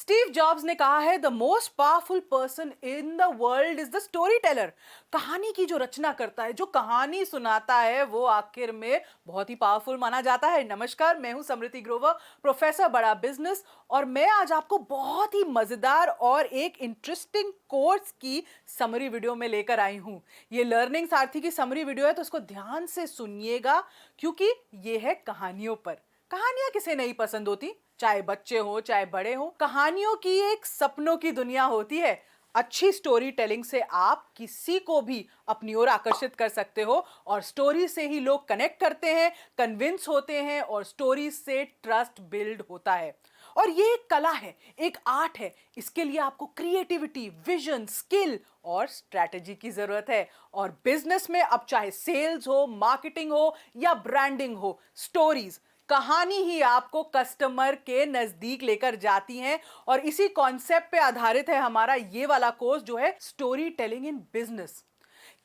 Steve jobs ने कहा है the most powerful person in the world is the story teller. कहानी की जो रचना करता है, जो कहानी सुनाता है, वो आखिर में बहुत ही पावरफुल माना जाता है। नमस्कार, मैं हूं समृति ग्रोवर, प्रोफेसर बड़ा बिजनेस, और मैं आज आपको बहुत ही मजेदार और एक इंटरेस्टिंग कोर्स की समरी वीडियो में लेकर आई हूं। ये लर्निंग सारथी की समरी वीडियो है, तो इसको ध्यान से सुनिएगा क्योंकि ये है कहानियों पर। कहानियां किसे नहीं पसंद होती, चाहे बच्चे हो चाहे बड़े हो। कहानियों की एक सपनों की दुनिया होती है। अच्छी स्टोरी टेलिंग से आप किसी को भी अपनी ओर आकर्षित कर सकते हो, और स्टोरी से ही लोग कनेक्ट करते हैं, कन्विंस होते हैं, और स्टोरी से ट्रस्ट बिल्ड होता है। और ये एक कला है, एक आर्ट है। इसके लिए आपको क्रिएटिविटी, विजन, स्किल और स्ट्रैटेजी की जरूरत है। और बिजनेस में अब चाहे सेल्स हो, मार्केटिंग हो या ब्रांडिंग हो, स्टोरीज, कहानी ही आपको कस्टमर के नजदीक लेकर जाती हैं। और इसी कॉन्सेप्ट पे आधारित है हमारा ये वाला कोर्स, जो है स्टोरी टेलिंग इन बिजनेस।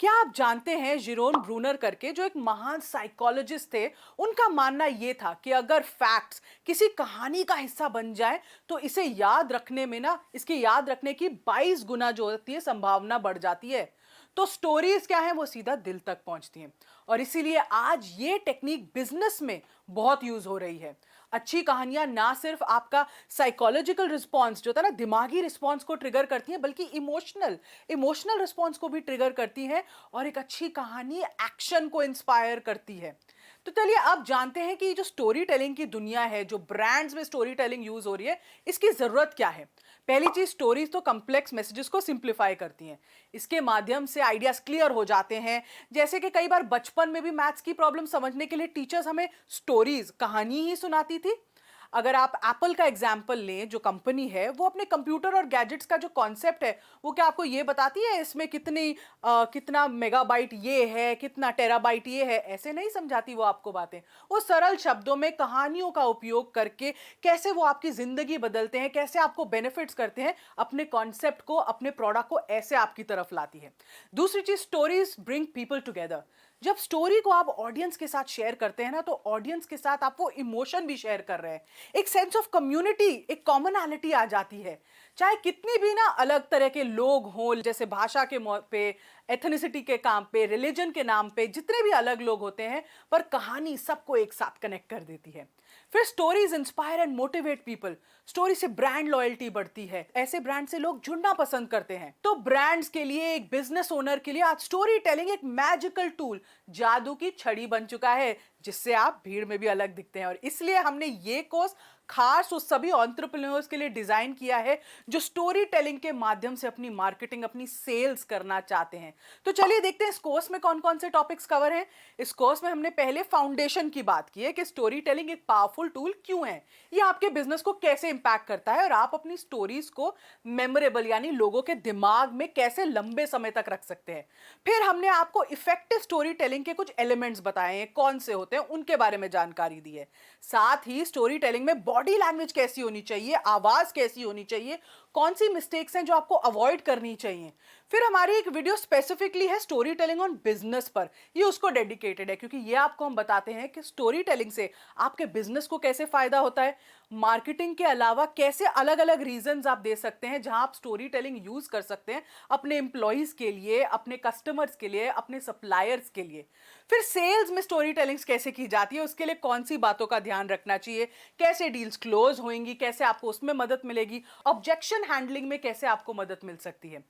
क्या आप जानते हैं, जिरोन ब्रूनर करके जो एक महान साइकोलॉजिस्ट थे, उनका मानना यह था कि अगर फैक्ट्स किसी कहानी का हिस्सा बन जाए तो इसे याद रखने में ना, इसके याद रखने की 22 गुना जो होती है संभावना बढ़ जाती है। तो स्टोरीज क्या है, वो सीधा दिल तक पहुंचती हैं। और इसीलिए आज ये टेक्निक बिजनेस में बहुत यूज हो रही है। अच्छी कहानियां ना सिर्फ आपका साइकोलॉजिकल रिस्पॉन्स जो था ना, दिमागी रिस्पॉन्स को ट्रिगर करती हैं, बल्कि इमोशनल इमोशनल रिस्पॉन्स को भी ट्रिगर करती हैं। और एक अच्छी कहानी एक्शन को इंस्पायर करती है। तो चलिए अब जानते हैं कि जो स्टोरी टेलिंग की दुनिया है, जो ब्रांड्स में स्टोरी टेलिंग यूज हो रही है, इसकी जरूरत क्या है। पहली चीज, स्टोरीज तो कॉम्प्लेक्स मैसेजेस को सिंप्लीफाई करती हैं। इसके माध्यम से आइडियाज क्लियर हो जाते हैं। जैसे कि कई बार बचपन में भी मैथ्स की प्रॉब्लम समझने के लिए टीचर्स हमें स्टोरीज, कहानी ही सुनाती थी। अगर आप एप्पल का एग्जाम्पल लें, जो कंपनी है, वो अपने कंप्यूटर और गैजेट्स का जो कॉन्सेप्ट है, वो क्या आपको ये बताती है इसमें कितना मेगाबाइट ये है, कितना टेराबाइट ये है। ऐसे नहीं समझाती वो आपको बातें। वो सरल शब्दों में कहानियों का उपयोग करके कैसे वो आपकी जिंदगी बदलते हैं, कैसे आपको बेनिफिट्स करते हैं, अपने कॉन्सेप्ट को, अपने प्रोडक्ट को ऐसे आपकी तरफ लाती है। दूसरी चीज, स्टोरीज ब्रिंग पीपल टुगेदर। जब स्टोरी को आप ऑडियंस के साथ शेयर करते हैं ना, तो ऑडियंस के साथ आप वो इमोशन भी शेयर कर रहे हैं। एक सेंस ऑफ कम्युनिटी, एक कॉमनैलिटी आ जाती है। चाहे कितनी भी ना अलग तरह के लोग हों, जैसे भाषा के पे, एथनिसिटी के काम पे, रिलीजन के नाम पे, जितने भी अलग लोग होते हैं, पर कहानी सबको एक साथ कनेक्ट कर देती है। फिर stories inspire and motivate people. Story से ब्रांड लॉयल्टी बढ़ती है। ऐसे ब्रांड से लोग जुड़ना पसंद करते हैं। तो ब्रांड्स के लिए, एक बिजनेस ओनर के लिए आज स्टोरी टेलिंग एक मैजिकल टूल, जादू की छड़ी बन चुका है, जिससे आप भीड़ में भी अलग दिखते हैं। और इसलिए हमने ये कोर्स खास उस सभी एंटरप्रेन्योर्स के लिए डिजाइन किया है जो स्टोरी टेलिंग के माध्यम से अपनी मार्केटिंग, अपनी सेल्स करना चाहते हैं। तो चलिए देखते हैं इस कोर्स में कौन कौन से टॉपिक्स कवर हैं। इस कोर्स में हमने पहले फाउंडेशन की बात की है कि स्टोरी टेलिंग एक पावरफुल टूल क्यों है, ये आपके बिजनेस को कैसे इंपैक्ट करता है, और आप अपनी स्टोरीज को मेमोरेबल यानी लोगों के दिमाग में कैसे लंबे समय तक रख सकते हैं। फिर हमने आपको इफेक्टिव स्टोरी टेलिंग के कुछ एलिमेंट्स बताए हैं, कौन से होते हैं उनके बारे में जानकारी दी है। साथ ही स्टोरी टेलिंग में बॉडी लैंग्वेज कैसी होनी चाहिए, आवाज कैसी होनी चाहिए, कौन सी मिस्टेक्स हैं जो आपको अवॉइड करनी चाहिए। फिर हमारी एक वीडियो स्पेसिफिकली है स्टोरी टेलिंग ऑन बिजनेस पर, ये उसको डेडिकेटेड है, क्योंकि ये आपको हम बताते हैं कि स्टोरी टेलिंग से आपके बिजनेस को कैसे फायदा होता है। मार्केटिंग के अलावा कैसे अलग अलग रीजंस आप दे सकते हैं जहां आप स्टोरी टेलिंग यूज कर सकते हैं अपने एम्प्लॉइज के लिए, अपने कस्टमर्स के लिए, अपने सप्लायर्स के लिए। फिर सेल्स में स्टोरी टेलिंग कैसे की जाती है, उसके लिए कौन सी बातों का ध्यान रखना चाहिए, कैसे डील्स क्लोज होंगी, कैसे आपको उसमें मदद मिलेगी, ऑब्जेक्शन हैंडलिंग में कैसे आपको मदद मिल सकती है।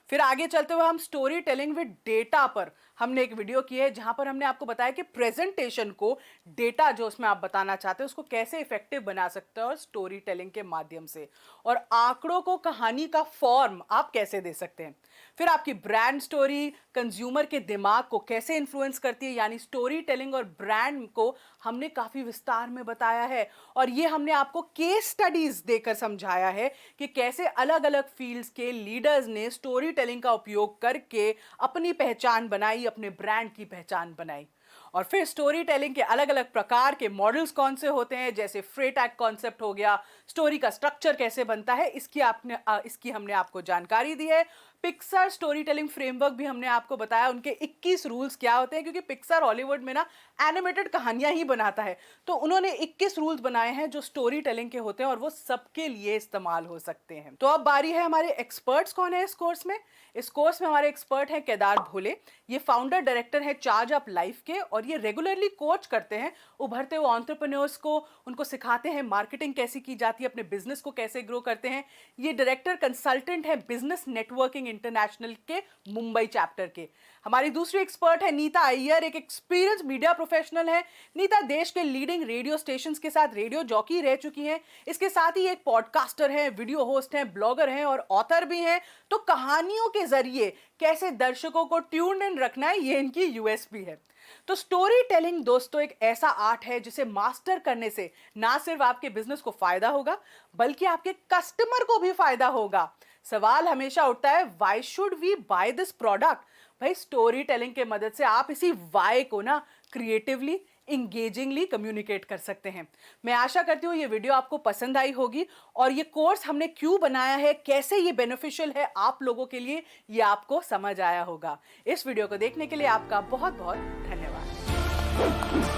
फिर आगे चलते हुए हम स्टोरी टेलिंग विद डेटा पर हमने एक वीडियो की है, जहां पर हमने आपको बताया कि प्रेजेंटेशन को, डेटा जो उसमें आप बताना चाहते हैं, उसको कैसे इफेक्टिव बना सकते हो स्टोरी टेलिंग के माध्यम से, और आंकड़ों को कहानी का फॉर्म आप कैसे दे सकते हैं। फिर आपकी ब्रांड स्टोरी कंज्यूमर के दिमाग को कैसे इन्फ्लुएंस करती है, यानी स्टोरी टेलिंग और ब्रांड को हमने काफी विस्तार में बताया है। और ये हमने आपको केस स्टडीज देकर समझाया है कि कैसे अलग अलग फील्ड्स के लीडर्स ने स्टोरी टेलिंग का उपयोग करके अपनी पहचान बनाई, अपने ब्रांड की पहचान बनाई। और फिर स्टोरी टेलिंग के अलग अलग प्रकार के मॉडल्स कौन से होते हैं, जैसे फ्रेट एक्ट कॉन्सेप्ट हो गया, स्टोरी का स्ट्रक्चर कैसे बनता है, इसकी हमने आपको जानकारी दी है। पिक्सार स्टोरी टेलिंग फ्रेमवर्क भी हमने आपको बताया, उनके 21 रूल्स क्या होते हैं, क्योंकि पिक्सार हॉलीवुड में ना एनिमेटेड कहानियां ही बनाता है। तो उन्होंने 21 रूल्स बनाए हैं जो स्टोरी टेलिंग के होते हैं और वो सबके लिए इस्तेमाल हो सकते हैं। तो अब बारी है हमारे एक्सपर्ट्स कौन है इस कोर्स में। इस कोर्स में हमारे एक्सपर्ट हैं केदार भोले। ये फाउंडर डायरेक्टर है चार्ज अप लाइफ के और ये रेगुलरली कोच करते हैं उभरते हुए एंटरप्रेन्योर्स को, उनको सिखाते हैं मार्केटिंग कैसी की जाती है, अपने बिजनेस को कैसे ग्रो करते हैं। ये डायरेक्टर कंसल्टेंट है बिजनेस नेटवर्किंग इंटरनेशनल के मुंबई चैप्टर के। हमारी दूसरी एक्सपर्ट है नीता अय्यर, एक एक्सपीरियंस मीडिया प्रोफेशनल है। नीता देश के लीडिंग रेडियो स्टेशंस के साथ रेडियो जॉकी रह चुकी हैं। इसके साथ ही एक पॉडकास्टर है, वीडियो होस्ट हैं, ब्लॉगर हैं और ऑथर भी हैं। तो कहानियों के जरिए कैसे दर्शकों को ट्यून्ड इन रखना है, ये इनकी यूएसपी है। तो स्टोरी टेलिंग दोस्तों एक ऐसा आर्ट है जिसे मास्टर करने से ना सिर्फ आपके बिजनेस को फायदा होगा बल्कि आपके कस्टमर को भी फायदा होगा। सवाल हमेशा उठता है, why should we buy this product. भाई स्टोरी टेलिंग के मदद से आप इसी वाई को ना क्रिएटिवली इंगेजिंगली कम्युनिकेट कर सकते हैं। मैं आशा करती हूँ ये वीडियो आपको पसंद आई होगी और ये कोर्स हमने क्यों बनाया है, कैसे ये बेनिफिशियल है आप लोगों के लिए, ये आपको समझ आया होगा। इस वीडियो को देखने के लिए आपका बहुत बहुत धन्यवाद।